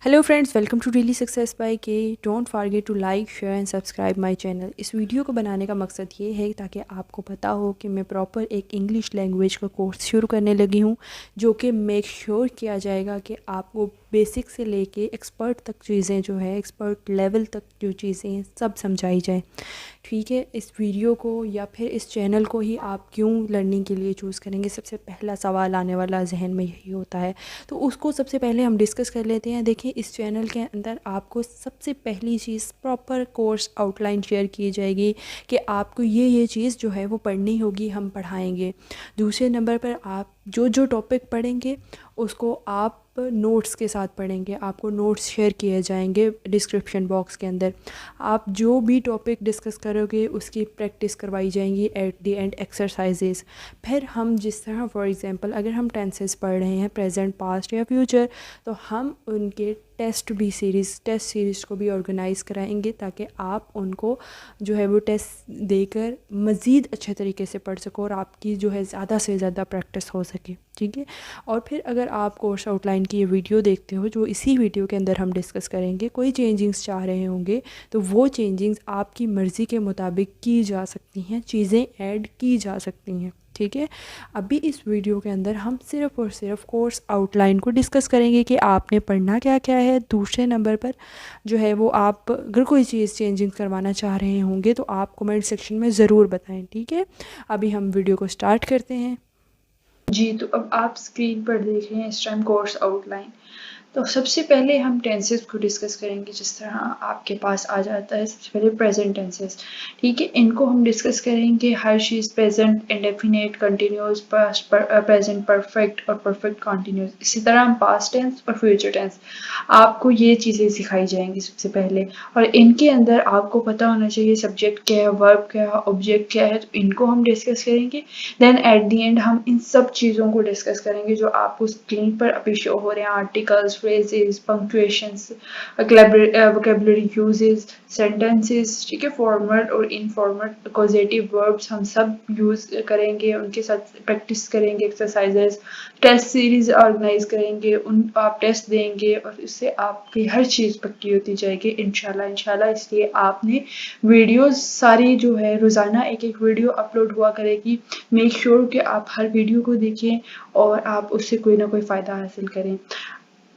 Hello friends, welcome to daily success by K. Don't forget to like, share and subscribe my channel. इस video को बनाने का मकसद ये है ताकि आपको पता हो कि मैं प्रॉपर एक इंग्लिश लैंग्वेज का कोर्स शुरू करने लगी हूँ, जो कि मेक श्योर किया जाएगा कि आपको बेसिक से लेके एक्सपर्ट तक चीज़ें जो है, एक्सपर्ट लेवल तक जो चीज़ें हैं सब समझाई जाए। ठीक है, इस वीडियो को या फिर इस चैनल को ही आप क्यों लर्निंग के लिए चूज़ करेंगे, सबसे पहला सवाल आने वाला जहन में यही होता है। तो उसको सबसे पहले हम डिस्कस कर लेते हैं। देखिए, इस चैनल के अंदर आपको सबसे पहली चीज़ प्रॉपर कोर्स आउटलाइन शेयर की जाएगी कि आपको ये चीज़ जो है वो पढ़नी होगी, हम पढ़ाएंगे। दूसरे नंबर पर आप जो जो टॉपिक पढ़ेंगे उसको आप नोट्स के साथ पढ़ेंगे, आपको नोट्स शेयर किए जाएंगे डिस्क्रिप्शन बॉक्स के अंदर। आप जो भी टॉपिक डिस्कस करोगे उसकी प्रैक्टिस करवाई जाएंगी एट द एंड एक्सरसाइजेस। फिर हम जिस तरह फॉर एग्जांपल अगर हम टेंसेस पढ़ रहे हैं, प्रेजेंट, पास्ट या फ्यूचर, तो हम उनके टेस्ट सीरीज़ को भी ऑर्गेनाइज़ कराएंगे ताकि आप उनको जो है वो टेस्ट देकर मज़ीद अच्छे तरीके से पढ़ सको और आपकी जो है ज़्यादा से ज़्यादा प्रैक्टिस हो सके। ठीक है, और फिर अगर आप कोर्स आउटलाइन की ये वीडियो देखते हो, जो इसी वीडियो के अंदर हम डिस्कस करेंगे, कोई चेंजिंग्स चाह रहे होंगे तो वो चेंजिंग्स आपकी मर्ज़ी के मुताबिक की जा सकती हैं, चीज़ें ऐड की जा सकती हैं। ठीक है, अभी इस वीडियो के अंदर हम सिर्फ़ और सिर्फ कोर्स आउटलाइन को डिस्कस करेंगे कि आपने पढ़ना क्या क्या है। दूसरे नंबर पर जो है वो आप अगर कोई चीज़ चेंजिंग करवाना चाह रहे होंगे तो आप कमेंट सेक्शन में ज़रूर बताएं। ठीक है, अभी हम वीडियो को स्टार्ट करते हैं। जी, तो अब आप स्क्रीन पर देख रहे हैं इस टाइम कोर्स आउटलाइन। तो सबसे पहले हम टेंसेस को डिस्कस करेंगे। जिस तरह आपके पास आ जाता है सबसे पहले प्रेजेंट टेंसेस। ठीक है, इनको हम डिस्कस करेंगे। हर चीज़ present, indefinite, continuous, past, present perfect और परफेक्ट कंटिन्यूस। इसी तरह हम पास्ट टेंस और फ्यूचर टेंस, आपको ये चीज़ें सिखाई जाएंगी सबसे पहले। और इनके अंदर आपको पता होना चाहिए सब्जेक्ट क्या है, वर्ब क्या है, ऑब्जेक्ट क्या है, तो इनको हम डिस्कस करेंगे। देन एट द एंड हम इन सब चीज़ों को डिस्कस करेंगे जो आपको स्क्रीन पर अभी शो हो रहे हैं। Articles, phrases, punctuations, vocabulary uses, sentences, ठीक है, फॉर्मल और इनफॉर्मल अक्यूजेटिव वर्ब्स हम सब यूज़ करेंगे, उनके साथ प्रैक्टिस करेंगे, एक्सरसाइजेस, टेस्ट सीरीज ऑर्गेनाइज करेंगे, उन आप टेस्ट देंगे और इससे आपकी हर चीज़ पक्की होती जाएगी इंशाल्लाह इंशाल्लाह। इसलिए आपने वीडियोस सारी जो है रोज़ाना एक एक वीडियो अपलोड हुआ करेगी। मेक श्योर कि आप हर वीडियो को देखें और आप उससे कोई ना कोई फ़ायदा हासिल करें।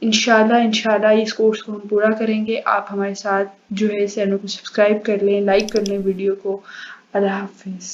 इंशाल्लाह इंशाल्लाह इस कोर्स को हम पूरा करेंगे। आप हमारे साथ जो है चैनल को सब्सक्राइब कर लें, लाइक कर लें वीडियो को। अल्लाह हाफिज़।